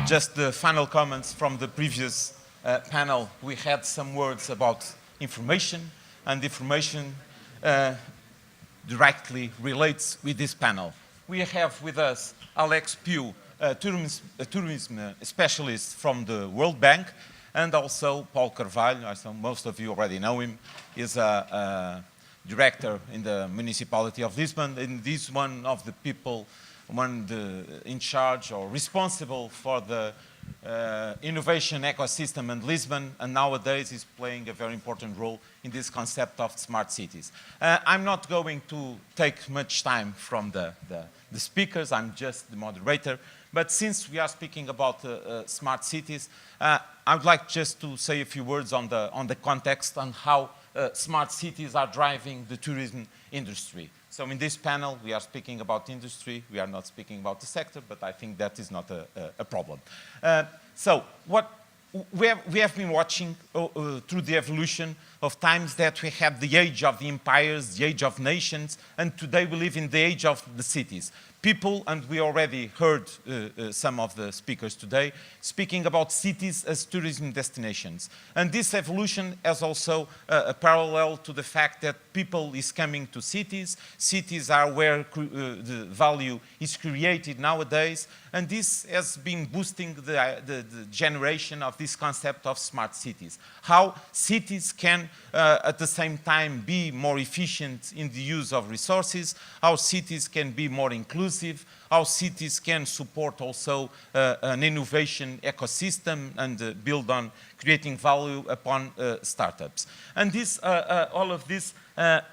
Just the final comments from the previous panel. We had some words about information, and information directly relates with this panel. We have with us Alex Pugh, a tourism specialist from the World Bank, and also Paul Carvalho. I think most of you already know him. He's a director in the municipality of Lisbon, and he's one of the people in charge or responsible for the innovation ecosystem in Lisbon, and nowadays is playing a very important role in this concept of smart cities. I'm not going to take much time from the speakers, I'm just the moderator, but since we are speaking about smart cities, I would like just to say a few words on the context and how smart cities are driving the tourism industry. So in this panel, we are speaking about industry. We are not speaking about the sector, but I think that is not a problem. So what we have been watching through the evolution of times that we have the age of the empires, the age of nations, and today we live in the age of the cities. People, and we already heard some of the speakers today, speaking about cities as tourism destinations. And this evolution has also a parallel to the fact that people is coming to cities. Cities are where the value is created nowadays. And this has been boosting the generation of this concept of smart cities. How cities can, at the same time, be more efficient in the use of resources, how cities can be more inclusive, how cities can support also an innovation ecosystem and build on creating value upon startups. And this, all of this,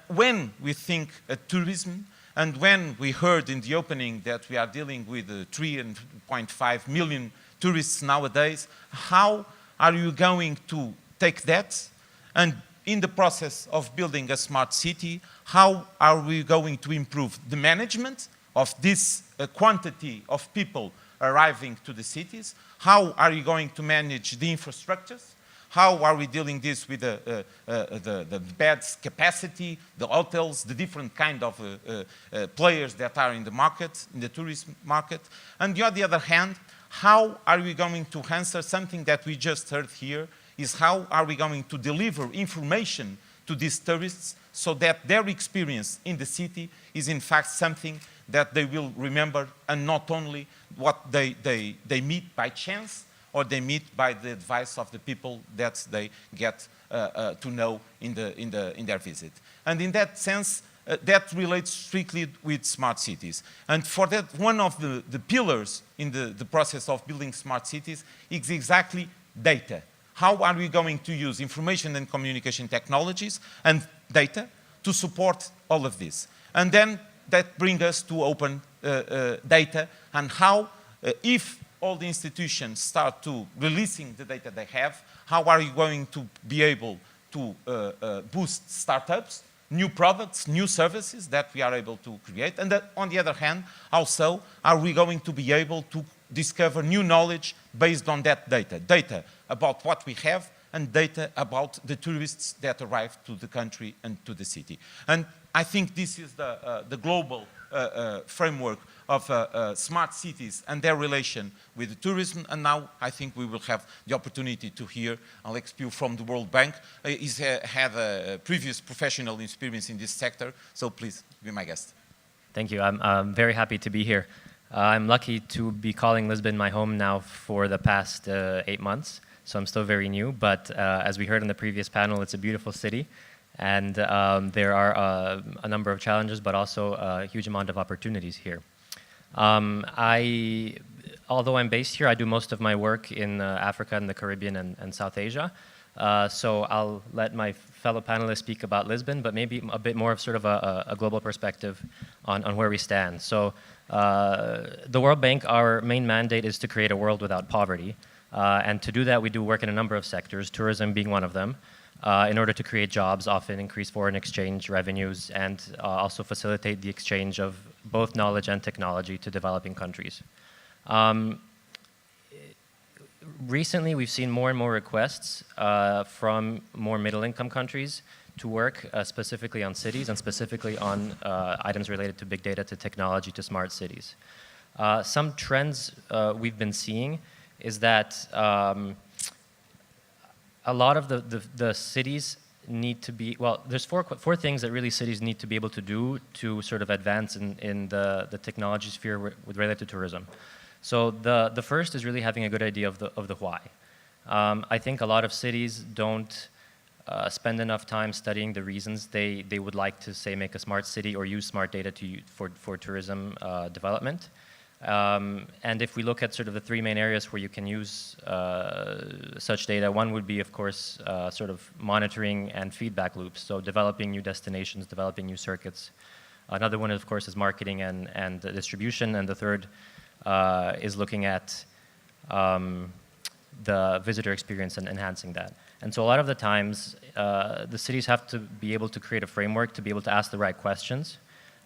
when we think tourism, and when we heard in the opening that we are dealing with 3.5 million tourists nowadays, how are you going to take that and in the process of building a smart city, how are we going to improve the management of this quantity of people arriving to the cities? How are you going to manage the infrastructures? How are we dealing this with the beds capacity, the hotels, the different kind of players that are in the market, in the tourism market? And on the other hand, how are we going to answer something that we just heard here, is how are we going to deliver information to these tourists so that their experience in the city is in fact something that they will remember and not only what they meet by chance or they meet by the advice of the people that they get to know in their visit. And in that sense, that relates strictly with smart cities. And for that, one of the pillars in the process of building smart cities is exactly data. How are we going to use information and communication technologies and data to support all of this? And then that brings us to open data and how, if all the institutions start to releasing the data they have, how are you going to be able to boost startups, new products, new services that we are able to create? And that, on the other hand, also, are we going to be able to discover new knowledge based on that data? Data about what we have and data about the tourists that arrive to the country and to the city. And I think this is the global framework of smart cities and their relation with the tourism. And now I think we will have the opportunity to hear Alex Pugh from the World Bank. He's had a previous professional experience in this sector, so please be my guest. Thank you. I'm very happy to be here. I'm lucky to be calling Lisbon my home now for the past 8 months, so I'm still very new, but as we heard in the previous panel, it's a beautiful city. And there are a number of challenges, but also a huge amount of opportunities here. Although I'm based here, I do most of my work in Africa and the Caribbean and South Asia. So I'll let my fellow panelists speak about Lisbon, but maybe a bit more of sort of a global perspective on where we stand. So the World Bank, our main mandate is to create a world without poverty. And to do that, we do work in a number of sectors, tourism being one of them. In order to create jobs, often increase foreign exchange revenues, and also facilitate the exchange of both knowledge and technology to developing countries. Recently, we've seen more and more requests from more middle-income countries to work specifically on cities and specifically on items related to big data, to technology, to smart cities. Some trends we've been seeing is that a lot of the cities need to be, well, there's four things that really cities need to be able to do to sort of advance in the technology sphere with related to tourism. So the first is really having a good idea of the why. I think a lot of cities don't spend enough time studying the reasons they would like to, say, make a smart city or use smart data for tourism development. And if we look at sort of the three main areas where you can use such data, one would be, of course, sort of monitoring and feedback loops, so developing new destinations, developing new circuits. Another one, of course, is marketing and distribution, and the third is looking at the visitor experience and enhancing that. And so a lot of the times, the cities have to be able to create a framework to be able to ask the right questions,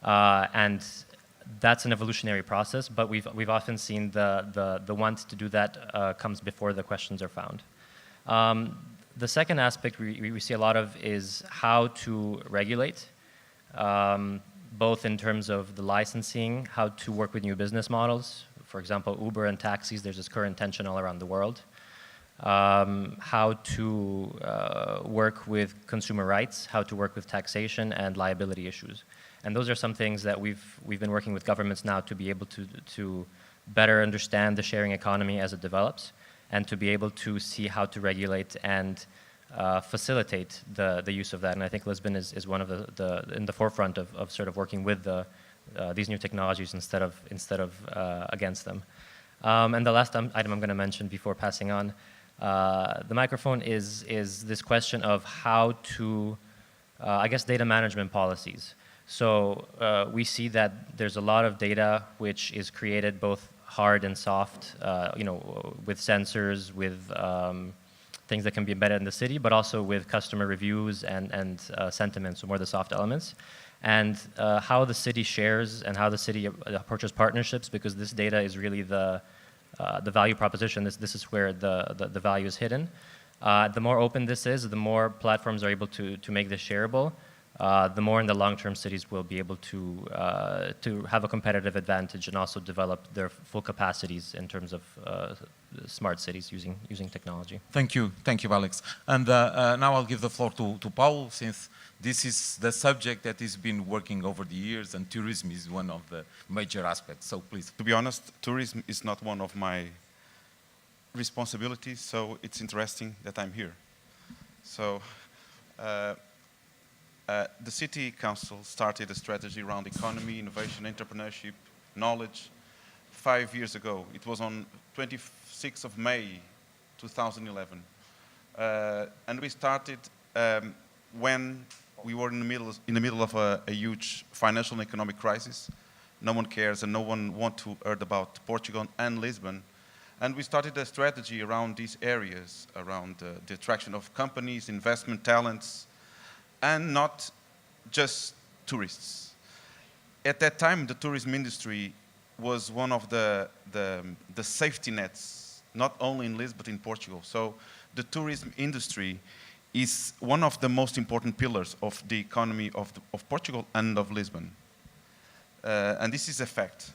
and that's an evolutionary process, but we've often seen the want to do that comes before the questions are found. The second aspect we see a lot of is how to regulate, both in terms of the licensing, how to work with new business models. For example, Uber and taxis, there's this current tension all around the world. How to work with consumer rights, how to work with taxation and liability issues. And those are some things that we've been working with governments now to be able to better understand the sharing economy as it develops, and to be able to see how to regulate and facilitate the use of that. And I think Lisbon is one of in the forefront of sort of working with these new technologies instead of against them. And the last item I'm going to mention before passing on the microphone is this question of how to, I guess, data management policies. So we see that there's a lot of data which is created both hard and soft, with sensors, with things that can be embedded in the city, but also with customer reviews and sentiments, so more the soft elements. And how the city shares and how the city approaches partnerships, because this data is really the value proposition. This is where the value is hidden. The more open this is, the more platforms are able to make this shareable. The more in the long term cities will be able to have a competitive advantage and also develop their full capacities in terms of smart cities using technology. Thank you, Alex. And now I'll give the floor to Paulo, since this is the subject that he's been working over the years, and tourism is one of the major aspects. So please. To be honest, tourism is not one of my responsibilities, so it's interesting that I'm here. So. The City Council started a strategy around economy, innovation, entrepreneurship, knowledge 5 years ago. It was on 26th of May, 2011. And we started when we were in the middle of a huge financial and economic crisis. No one cares and no one wants to hear about Portugal and Lisbon. And we started a strategy around these areas, around the attraction of companies, investment talents, and not just tourists. At that time, the tourism industry was one of the safety nets, not only in Lisbon, but in Portugal. So the tourism industry is one of the most important pillars of the economy of Portugal and of Lisbon. And this is a fact.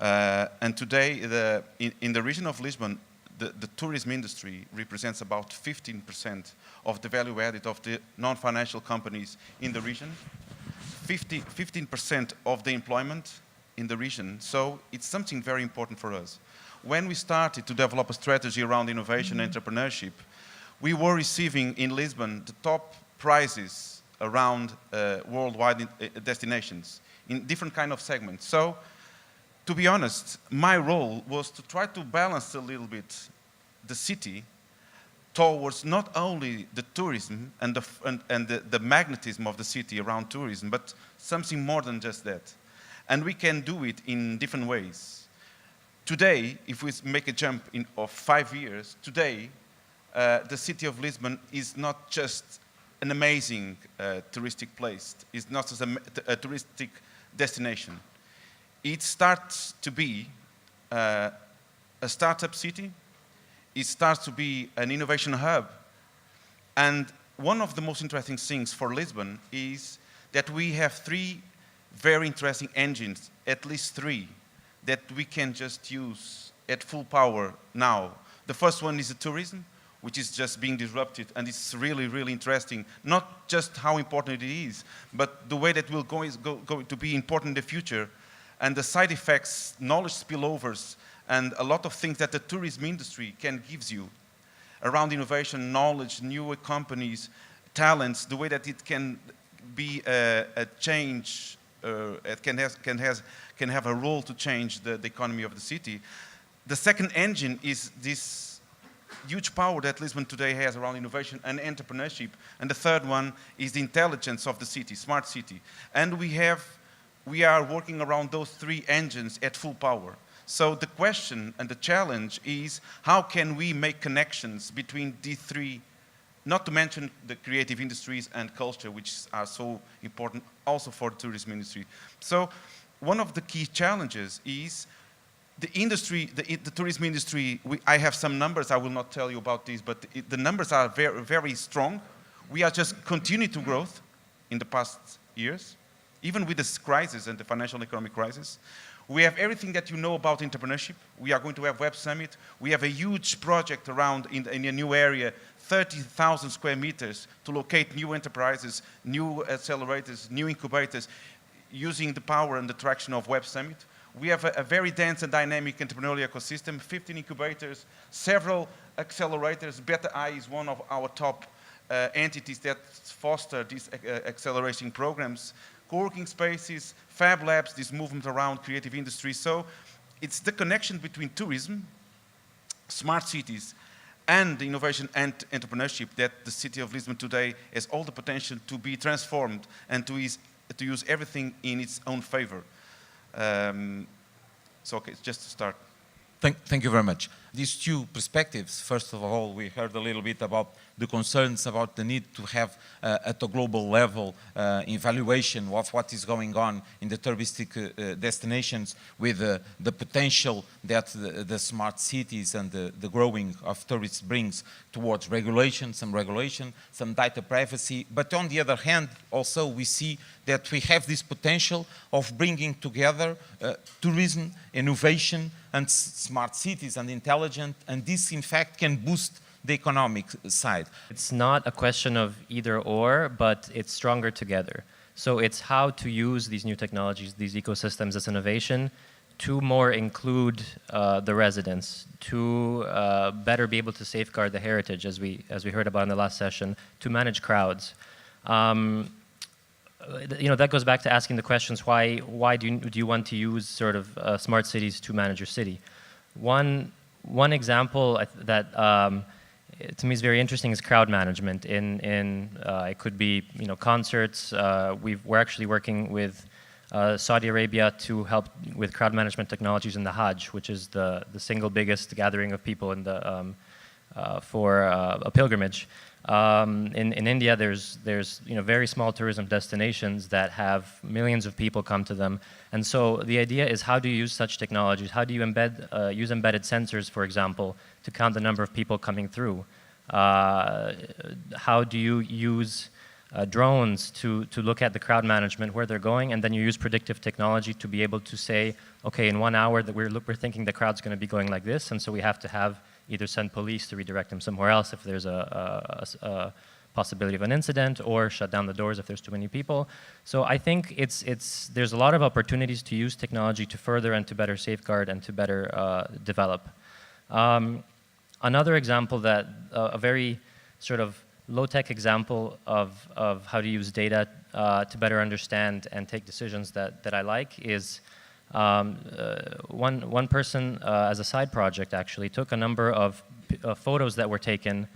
And today, in the region of Lisbon, the tourism industry represents about 15% of the value added of the non-financial companies in the region, 15% of the employment in the region. So it's something very important for us. When we started to develop a strategy around innovation and entrepreneurship, we were receiving in Lisbon the top prizes around worldwide destinations in different kind of segments. So, to be honest, my role was to try to balance a little bit the city towards not only the tourism and the magnetism of the city around tourism, but something more than just that. And we can do it in different ways. Today, if we make a jump of 5 years, today, the city of Lisbon is not just an amazing touristic place. It's not just a touristic destination. It starts to be a startup city. It starts to be an innovation hub. And one of the most interesting things for Lisbon is that we have 3 very interesting engines, at least 3, that we can just use at full power now. The first one is the tourism, which is just being disrupted, and it's really, really interesting. Not just how important it is, but the way that will going to be important in the future, and the side effects, knowledge spillovers, and a lot of things that the tourism industry can give you around innovation, knowledge, new companies, talents, the way that it can be a change, it can have a role to change the economy of the city. The second engine is this huge power that Lisbon today has around innovation and entrepreneurship. And the third one is the intelligence of the city, smart city. And we are working around those three engines at full power. So the question and the challenge is, how can we make connections between these three, not to mention the creative industries and culture, which are so important also for the tourism industry. So one of the key challenges is the industry, the tourism industry. I have some numbers, I will not tell you about these, but the numbers are very, very strong. We are just continuing to grow in the past years, even with this crisis and the financial and economic crisis. We have everything that you know about entrepreneurship. We are going to have Web Summit. We have a huge project around in a new area, 30,000 square meters, to locate new enterprises, new accelerators, new incubators, using the power and the traction of Web Summit. We have a very dense and dynamic entrepreneurial ecosystem, 15 incubators, several accelerators. Beta I is one of our top entities that foster these acceleration programs. Co-working spaces, fab labs, this movement around creative industry. So it's the connection between tourism, smart cities, and the innovation and entrepreneurship that the city of Lisbon today has all the potential to be transformed and to use everything in its own favor. So okay, just to start. Thank you very much. These two perspectives, first of all, we heard a little bit about the concerns about the need to have at a global level evaluation of what is going on in the touristic destinations with the potential that the smart cities and the growing of tourists brings towards regulation, some data privacy. But on the other hand, also we see that we have this potential of bringing together tourism, innovation, and smart cities and intelligent, and this in fact can boost the economic side. It's not a question of either or, but it's stronger together. So it's how to use these new technologies, these ecosystems, this innovation, to more include the residents, to better be able to safeguard the heritage, as we heard about in the last session, to manage crowds. That goes back to asking the questions, why do you want to use sort of smart cities to manage your city? One example that to me is very interesting is crowd management. It could be concerts. We're actually working with Saudi Arabia to help with crowd management technologies in the Hajj, which is the single biggest gathering of people in the for a pilgrimage. In India, there's very small tourism destinations that have millions of people come to them, and so the idea is, how do you use such technologies? How do you use embedded sensors, for example, to count the number of people coming through? How do you use drones to look at the crowd management, where they're going, and then you use predictive technology to be able to say, okay, in 1 hour that we're thinking the crowd's going to be going like this, and so we have to have either send police to redirect them somewhere else if there's a possibility of an incident, or shut down the doors if there's too many people. So I think there's a lot of opportunities to use technology to further and to better safeguard and to better develop. Another example that, a very sort of low-tech example of how to use data to better understand and take decisions that I like is one person, as a side project, actually took a number of photos that were taken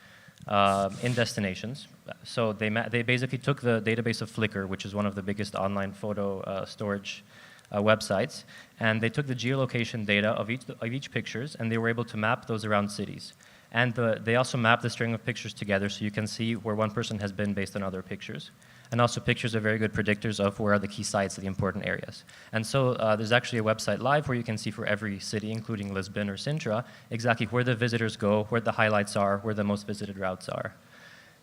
in destinations. So they basically took the database of Flickr, which is one of the biggest online photo storage websites, and they took the geolocation data of each pictures, and they were able to map those around cities. And they also mapped the string of pictures together, so you can see where one person has been based on other pictures. And also, pictures are very good predictors of where are the key sites, the important areas. And so there's actually a website live where you can see for every city, including Lisbon or Sintra, exactly where the visitors go, where the highlights are, where the most visited routes are.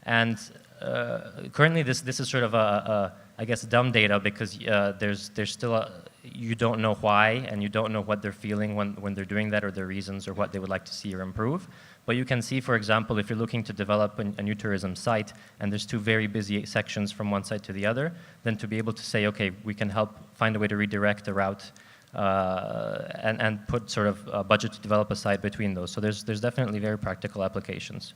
And currently, this is sort of I guess, dumb data, because there's still you don't know why, and you don't know what they're feeling when they're doing that, or their reasons, or what they would like to see or improve. But you can see, for example, if you're looking to develop a new tourism site, and there's two very busy sections from one site to the other, then to be able to say, okay, we can help find a way to redirect the route and put sort of a budget to develop a site between those. So there's definitely very practical applications.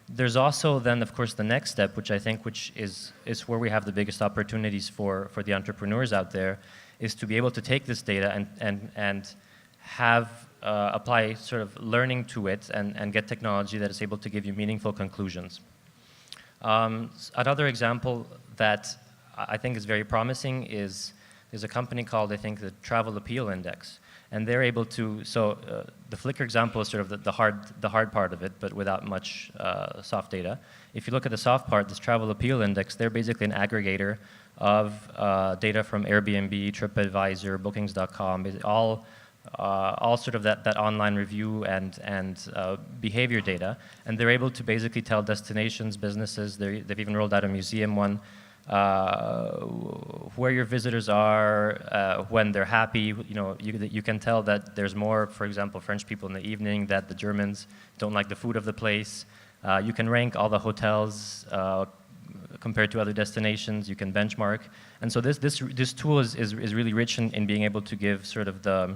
There's also then, of course, the next step, which I think is where we have the biggest opportunities for the entrepreneurs out there, is to be able to take this data and have apply sort of learning to it and get technology that is able to give you meaningful conclusions. Another example that I think is very promising is there's a company called, I think, the Travel Appeal Index. And they're able to, so the Flickr example is sort of the hard part of it, but without much soft data. If you look at the soft part, this Travel Appeal Index, they're basically an aggregator of data from Airbnb, TripAdvisor, Bookings.com, all sort of that online review and behavior data. And they're able to basically tell destinations, businesses, they've even rolled out a museum one, where your visitors are, when they're happy. You know, you can tell that there's more, for example, French people in the evening, that the Germans don't like the food of the place. You can rank all the hotels compared to other destinations. You can benchmark. And so this tool is really rich in being able to give sort of the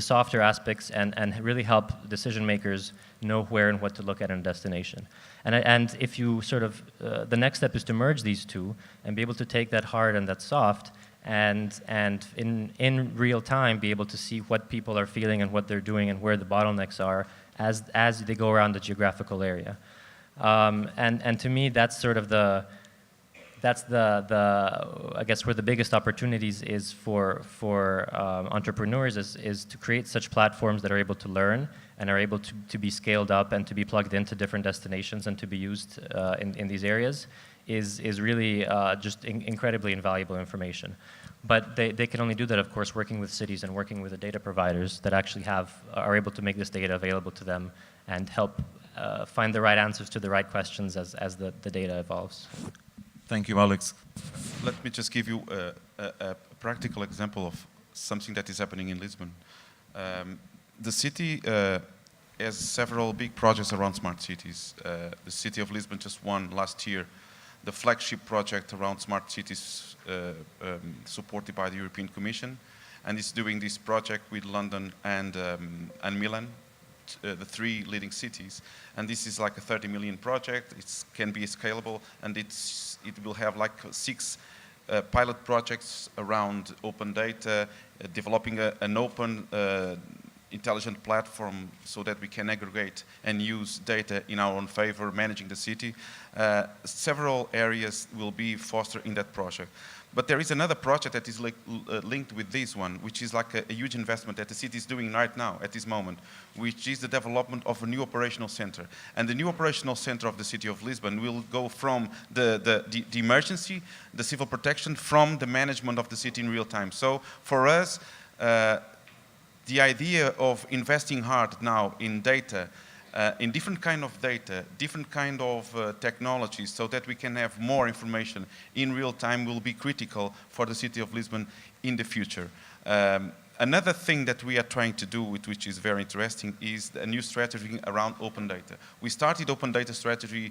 softer aspects and really help decision makers know where and what to look at in a destination. And if you sort of, the next step is to merge these two and be able to take that hard and that soft and in real time be able to see what people are feeling and what they're doing and where the bottlenecks are as they go around the geographical area. And to me, that's sort of that's I guess where the biggest opportunities is for entrepreneurs is to create such platforms that are able to learn and are able to be scaled up and to be plugged into different destinations and to be used in these areas is really just incredibly invaluable information. But they can only do that, of course, working with cities and working with the data providers that actually are able to make this data available to them and help find the right answers to the right questions as the data evolves. Thank you, Alex. Let me just give you a practical example of something that is happening in Lisbon. The city has several big projects around smart cities. The city of Lisbon just won last year the flagship project around smart cities supported by the European Commission, and is doing this project with London and Milan, the three leading cities. And this is like a 30 million project. It can be scalable, and it will have like 6 pilot projects around open data, developing an open intelligent platform so that we can aggregate and use data in our own favor, managing the city. Several areas will be fostered in that project. But there is another project that is linked with this one, which is like a huge investment that the city is doing right now, at this moment, which is the development of a new operational center. And the new operational center of the city of Lisbon will go from the emergency, the civil protection, from the management of the city in real time. So for us, the idea of investing hard now in data, in different kind of data, different kind of technologies, so that we can have more information in real time, will be critical for the city of Lisbon in the future. Another thing that we are trying to do, which is very interesting, is a new strategy around open data. We started open data strategy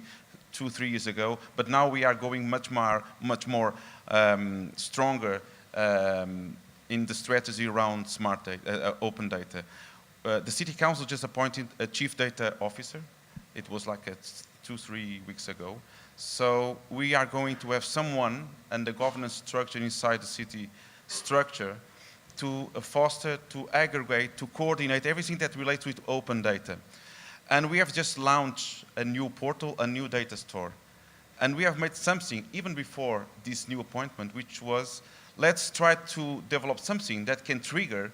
2-3 years ago, but now we are going much more stronger in the strategy around smart data, open data. The city council just appointed a chief data officer. It was like 2-3 weeks ago. So we are going to have someone and the governance structure inside the city structure to foster, to aggregate, to coordinate everything that relates with open data. And we have just launched a new portal, a new data store. And we have made something even before this new appointment, which was, let's try to develop something that can trigger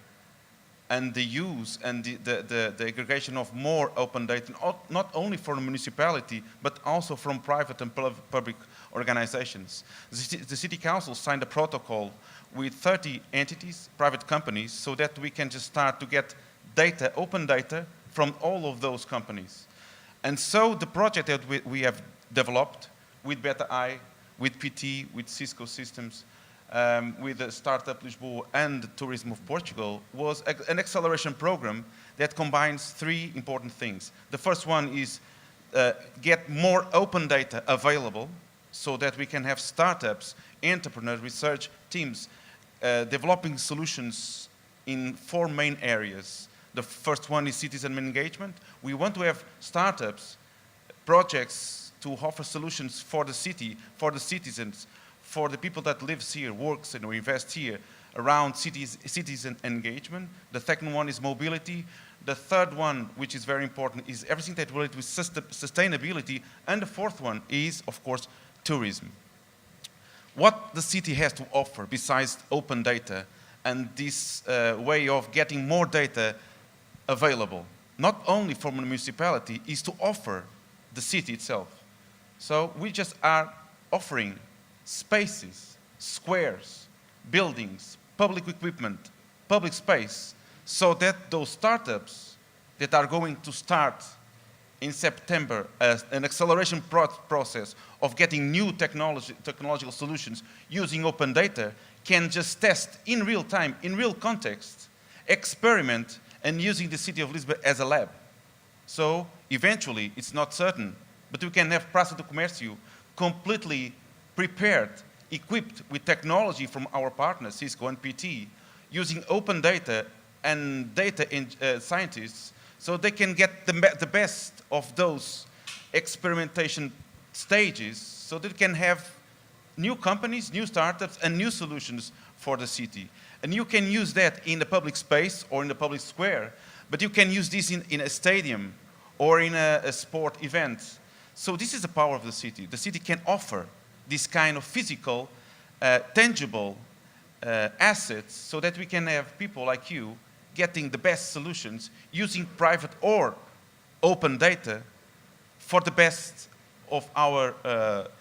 and the use and the aggregation of more open data, not only for the municipality, but also from private and public organizations. The city council signed a protocol with 30 entities, private companies, so that we can just start to get data, open data, from all of those companies. And so the project that we have developed with Beta I, with PT, with Cisco Systems, with the Startup Lisboa and the Tourism of Portugal was an acceleration program that combines three important things. The first one is get more open data available so that we can have startups, entrepreneurs, research teams developing solutions in four main areas. The first one is citizen engagement. We want to have startups, projects to offer solutions for the city, for the citizens, for the people that lives here, works and or invest here around citizen engagement. The second one is mobility. The third one, which is very important, is everything that relates with sustainability. And the fourth one is, of course, tourism. What the city has to offer besides open data and this way of getting more data available, not only from the municipality, is to offer the city itself. So we just are offering spaces, squares, buildings, public equipment, public space, so that those startups that are going to start in September an acceleration process of getting new technological solutions using open data can just test in real time, in real context, experiment, and using the city of Lisbon as a lab. So eventually, it's not certain, but we can have Praça do Comércio completely prepared, equipped with technology from our partners, Cisco and PT, using open data and data scientists, so they can get the best of those experimentation stages, so that we can have new companies, new startups, and new solutions for the city. And you can use that in the public space or in the public square, but you can use this in a stadium or in a sport event. So this is the power of the city. The city can offer this kind of physical, tangible assets so that we can have people like you getting the best solutions using private or open data for the best of our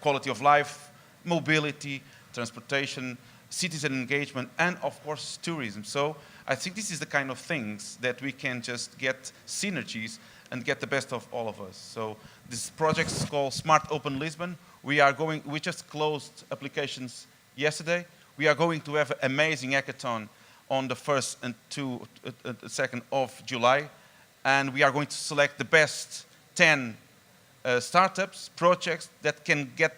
quality of life, mobility, transportation, citizen engagement, and of course tourism. So I think this is the kind of things that we can just get synergies and get the best of all of us. So this project is called Smart Open Lisbon. We just closed applications yesterday. We are going to have an amazing hackathon on the 1st and 2nd of July. And we are going to select the best 10 startups, projects that can get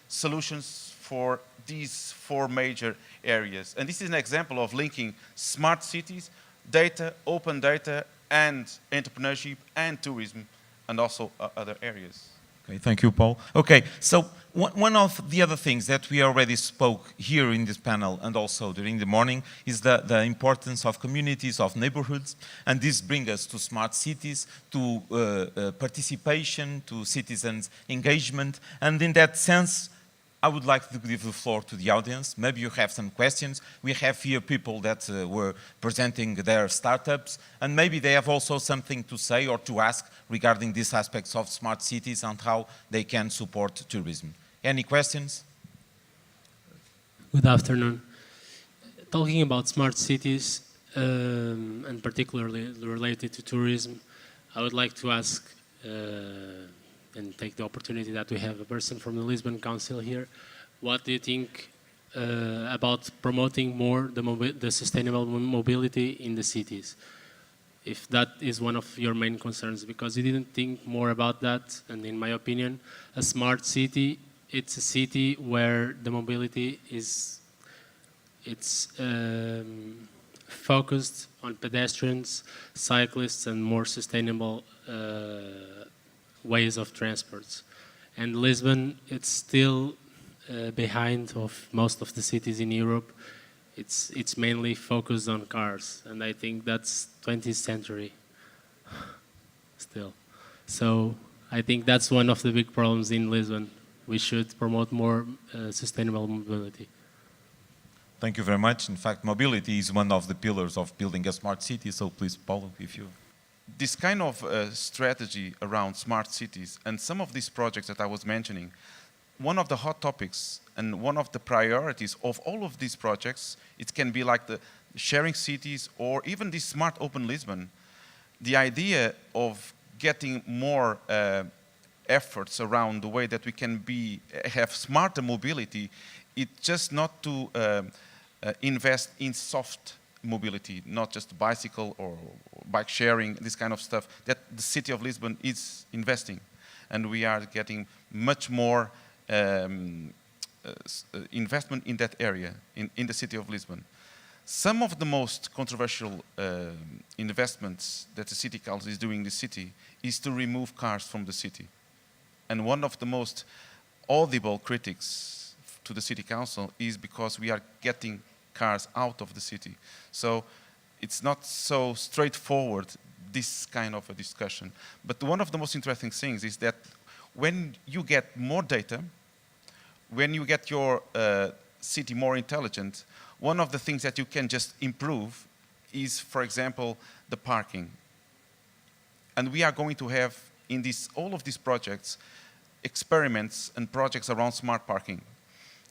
solutions for these four major areas. And this is an example of linking smart cities, data, open data, and entrepreneurship and tourism, and also other areas. Okay, thank you, Paul. Okay, so one of the other things that we already spoke here in this panel and also during the morning is the importance of communities, of neighborhoods, and this brings us to smart cities, to participation, to citizens' engagement, and in that sense, I would like to give the floor to the audience. Maybe you have some questions. We have here people that were presenting their startups, and maybe they have also something to say or to ask regarding these aspects of smart cities and how they can support tourism. Any questions? Good afternoon. Talking about smart cities, and particularly related to tourism, I would like to ask and take the opportunity that we have a person from the Lisbon Council here. What do you think about promoting more the sustainable mobility in the cities? If that is one of your main concerns, because you didn't think more about that, and in my opinion, a smart city, it's a city where the mobility is focused on pedestrians, cyclists, and more sustainable ways of transports. And Lisbon, it's still behind of most of the cities in Europe. It's mainly focused on cars, and I think that's 20th century still. So I think that's one of the big problems in Lisbon. We should promote more sustainable mobility. Thank you very much. In fact, mobility is one of the pillars of building a smart city, so please, Paulo, if you... This kind of strategy around smart cities and some of these projects that I was mentioning, one of the hot topics and one of the priorities of all of these projects, it can be like the sharing cities or even this smart open Lisbon. The idea of getting more efforts around the way that we can have smarter mobility it's just not to invest in soft mobility, not just bicycle or bike sharing, this kind of stuff, that the city of Lisbon is investing. And we are getting much more investment in that area, in the city of Lisbon. Some of the most controversial investments that the city council is doing in the city is to remove cars from the city. And one of the most audible critics to the city council is because we are getting cars out of the city. So it's not so straightforward, this kind of a discussion. But one of the most interesting things is that when you get more data, when you get your city more intelligent, one of the things that you can just improve is, for example, the parking. And we are going to have in all of these projects, experiments and projects around smart parking.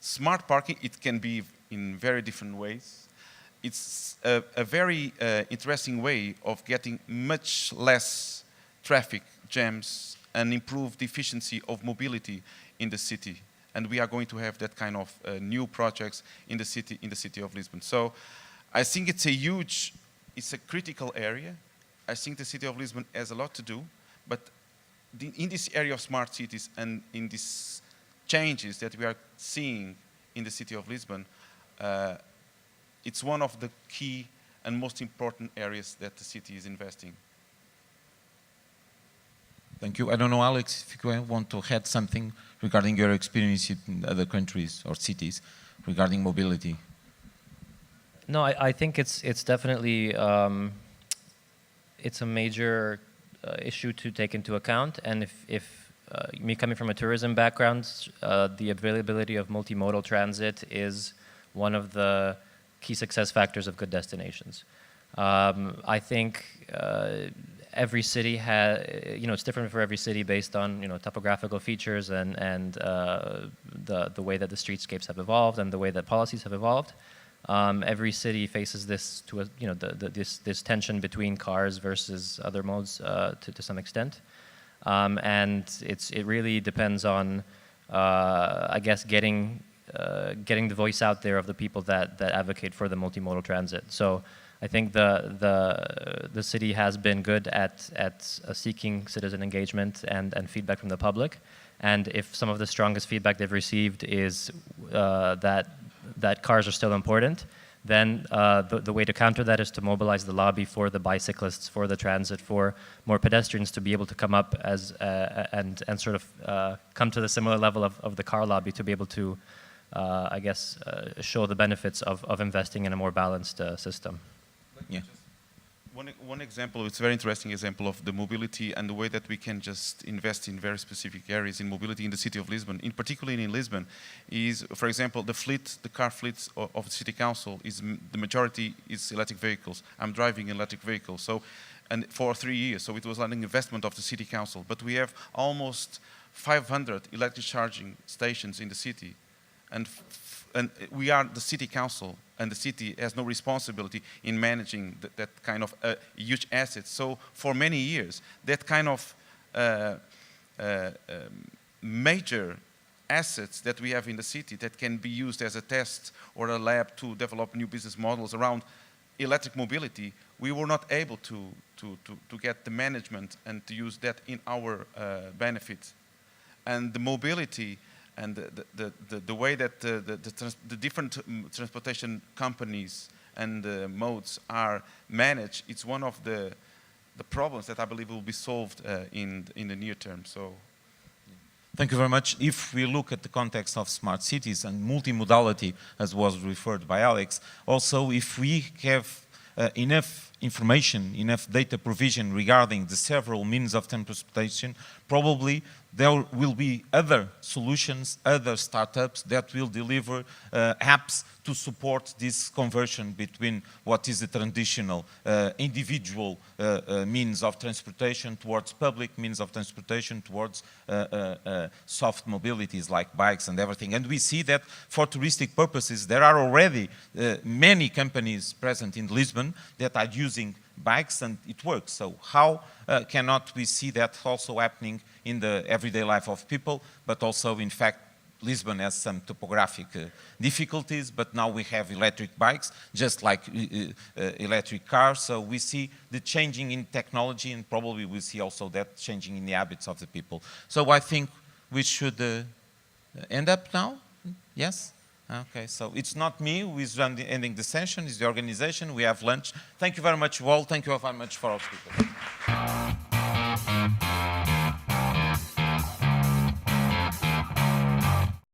Smart parking, it can be in very different ways. It's a very interesting way of getting much less traffic jams and improve the efficiency of mobility in the city. And we are going to have that kind of new projects in the city of Lisbon. So I think it's a critical area. I think the city of Lisbon has a lot to do, but in this area of smart cities and in these changes that we are seeing in the city of Lisbon, it's one of the key and most important areas that the city is investing. Thank you. I don't know, Alex, if you want to add something regarding your experience in other countries or cities regarding mobility. No, I think it's definitely it's a major issue to take into account. And if me coming from a tourism background, the availability of multimodal transit is one of the key success factors of good destinations. I think every city has, it's different for every city based on, topographical features and the way that the streetscapes have evolved and the way that policies have evolved. Every city faces this this tension between cars versus other modes to some extent, and it really depends on, I guess, getting the voice out there of the people that advocate for the multimodal transit. So I think the city has been good at seeking citizen engagement and feedback from the public. And if some of the strongest feedback they've received is that cars are still important, then the way to counter that is to mobilize the lobby for the bicyclists, for the transit, for more pedestrians to be able to come up as and sort of come to the similar level of the car lobby to be able to, I guess, show the benefits of investing in a more balanced system. Yeah. One example, it's a very interesting example of the mobility and the way that we can just invest in very specific areas in mobility in the city of Lisbon, in particularly in Lisbon, is, for example, the car fleets of the city council the majority is electric vehicles. I'm driving an electric vehicle, and for 3 years, so it was an investment of the city council. But we have almost 500 electric charging stations in the city, and we are the city council, and the city has no responsibility in managing that kind of huge assets. So for many years, that kind of major assets that we have in the city that can be used as a test or a lab to develop new business models around electric mobility, we were not able to get the management and to use that in our benefit. And the mobility and the way that the different transportation companies and the modes are managed, it's one of the problems that I believe will be solved in the near term. So, thank you very much. If we look at the context of smart cities and multimodality, as was referred by Alex, also if we have enough information, enough data provision regarding the several means of transportation, probably there will be other solutions, other startups that will deliver apps to support this conversion between what is the traditional individual means of transportation towards public means of transportation, towards soft mobilities like bikes and everything. And we see that for touristic purposes, there are already many companies present in Lisbon that are using bikes, and it works. So how cannot we see that also happening in the everyday life of people, but also in fact Lisbon has some topographic difficulties, but now we have electric bikes, just like electric cars. So we see the changing in technology, and probably we see also that changing in the habits of the people. So I think we should end up now. Yes? Okay, so it's not me who is ending the session, it's the organization. We have lunch. Thank you very much, all. Thank you very much for our speakers.